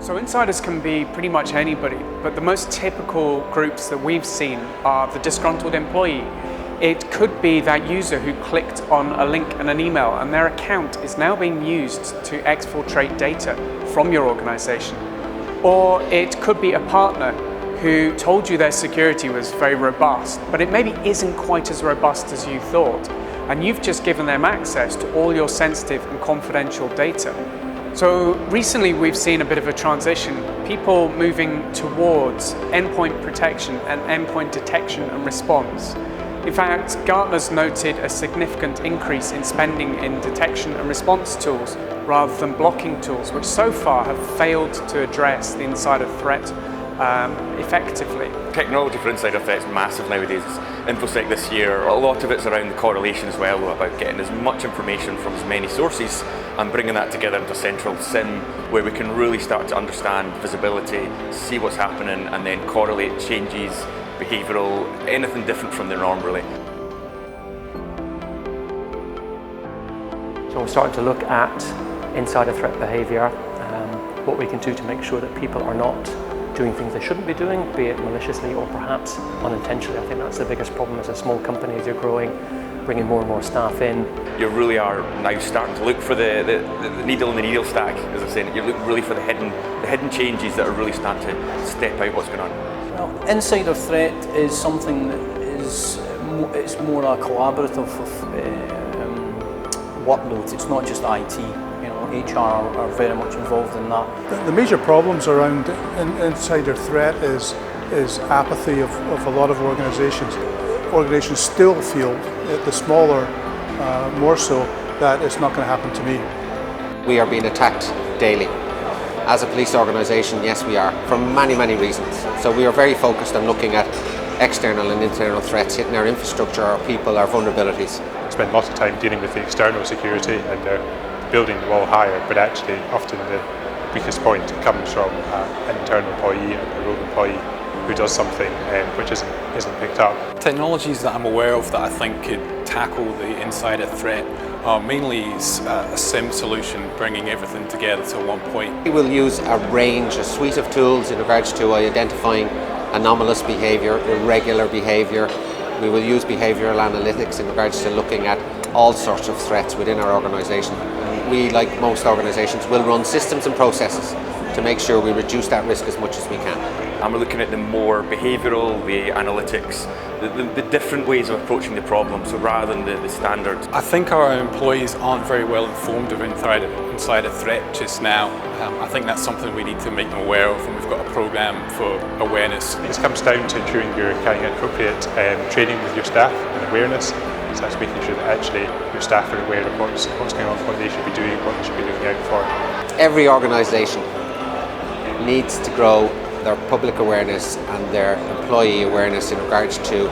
So insiders can be pretty much anybody, but the most typical groups that we've seen are the disgruntled employee. It could be that user who clicked on a link in an email and their account is now being used to exfiltrate data from your organization. Or it could be a partner who told you their security was very robust, but it maybe isn't quite as robust as you thought, and you've just given them access to all your sensitive and confidential data. So recently we've seen a bit of a transition, people moving towards endpoint protection and endpoint detection and response. In fact, Gartner's noted a significant increase in spending in detection and response tools rather than blocking tools, which so far have failed to address the insider threat effectively. Technology for insider threats is massive nowadays. InfoSec this year, a lot of it's around the correlation as well, about getting as much information from as many sources and bringing that together into a central SIM where we can really start to understand visibility, see what's happening, and then correlate changes, behavioural, anything different from the norm really. So we're starting to look at insider threat behaviour, what we can do to make sure that people are not doing things they shouldn't be doing, be it maliciously or perhaps unintentionally. I think that's the biggest problem as a small company as you're growing, bringing more and more staff in. You really are now starting to look for the needle in the needle stack, as I say. You look really for the hidden changes that are really starting to step out what's going on. Well, insider threat is something that it's more a collaborative workload. It's not just IT. HR are very much involved in that. The major problems around insider threat is apathy of a lot of organisations. Organisations still feel, the smaller more so, that it's not going to happen to me. We are being attacked daily. As a police organisation, yes we are, for many, many reasons. So we are very focused on looking at external and internal threats hitting our infrastructure, our people, our vulnerabilities. We spend lots of time dealing with the external security and building the wall higher, but actually often the weakest point comes from an internal employee, a rogue employee who does something which isn't picked up. Technologies that I'm aware of that I think could tackle the insider threat are mainly a SIM solution, bringing everything together to one point. We will use a suite of tools in regards to identifying anomalous behaviour, irregular behaviour. We will use behavioural analytics in regards to looking at all sorts of threats within our organisation. We, like most organisations, will run systems and processes to make sure we reduce that risk as much as we can. And we're looking at the more behavioural, the analytics, the different ways of approaching the problem, so rather than the standard. I think our employees aren't very well informed of insider threat just now. I think that's something we need to make them aware of, and we've got a programme for awareness. This comes down to ensuring you're carrying appropriate training with your staff and awareness. So that's making sure that actually your staff are aware of what's going on, what they should be doing, what they should be looking out for. Every organisation needs to grow their public awareness and their employee awareness in regards to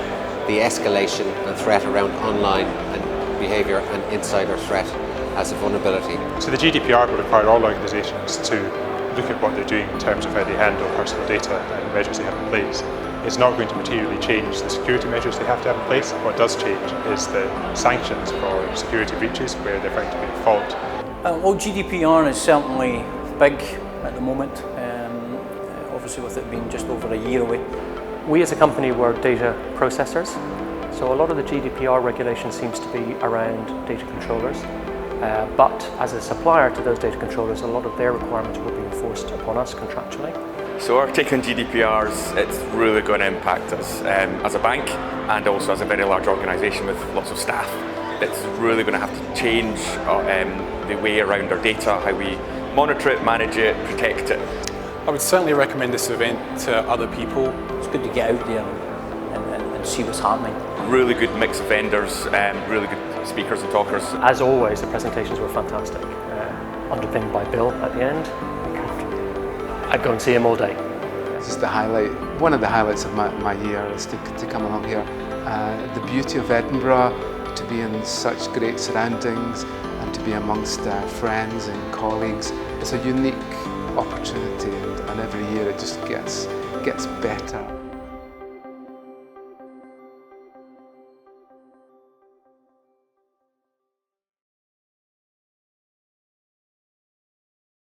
the escalation and threat around online and behaviour and insider threat as a vulnerability. So the GDPR will require all organisations to look at what they're doing in terms of how they handle personal data and the measures they have in place. It's not going to materially change the security measures they have to have in place. What does change is the sanctions for security breaches where they're found to be at fault. Well, GDPR is certainly big at the moment, obviously with it being just over a year away. We as a company were data processors, so a lot of the GDPR regulation seems to be around data controllers, but as a supplier to those data controllers, a lot of their requirements will be enforced upon us contractually. So our take on GDPRs, it's really going to impact us as a bank and also as a very large organisation with lots of staff. It's really going to have to change the way around our data, how we monitor it, manage it, protect it. I would certainly recommend this event to other people. It's good to get out there and see what's happening. Really good mix of vendors, really good speakers and talkers. As always, the presentations were fantastic, underpinned by Bill at the end. I'd go and see him all day. This is the highlight, one of the highlights of my year is to come along here. The beauty of Edinburgh, to be in such great surroundings and to be amongst friends and colleagues. It's a unique opportunity and every year it just gets better.